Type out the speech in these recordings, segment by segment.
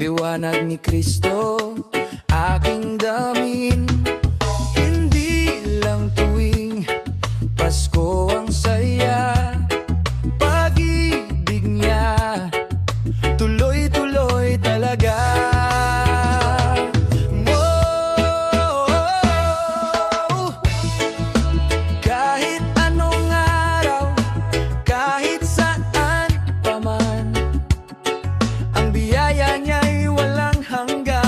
Liwanag ni Kristo aking damin. Hindi lang tuwing Pasko ang saya, pag-ibig niya tuloy-tuloy talaga. Kahit anong araw, kahit saan pa man, ang biyaya niya'y walang hanggan.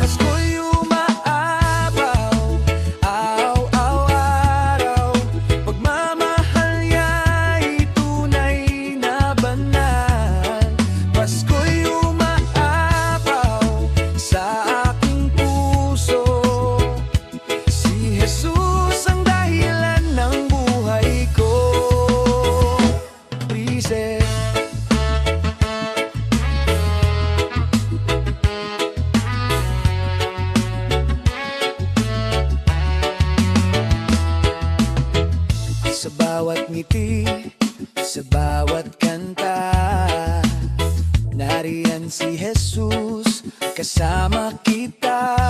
Pasko'y umaapaw, araw-araw, pagmamahal niya'y tunay na banal. Pasko'y umaapaw sa aking puso, si Jesus ang dahilan ng buhay ko. Please, sa bawat ngiti, sa bawat kanta, nariyan si Jesus, kasama kita.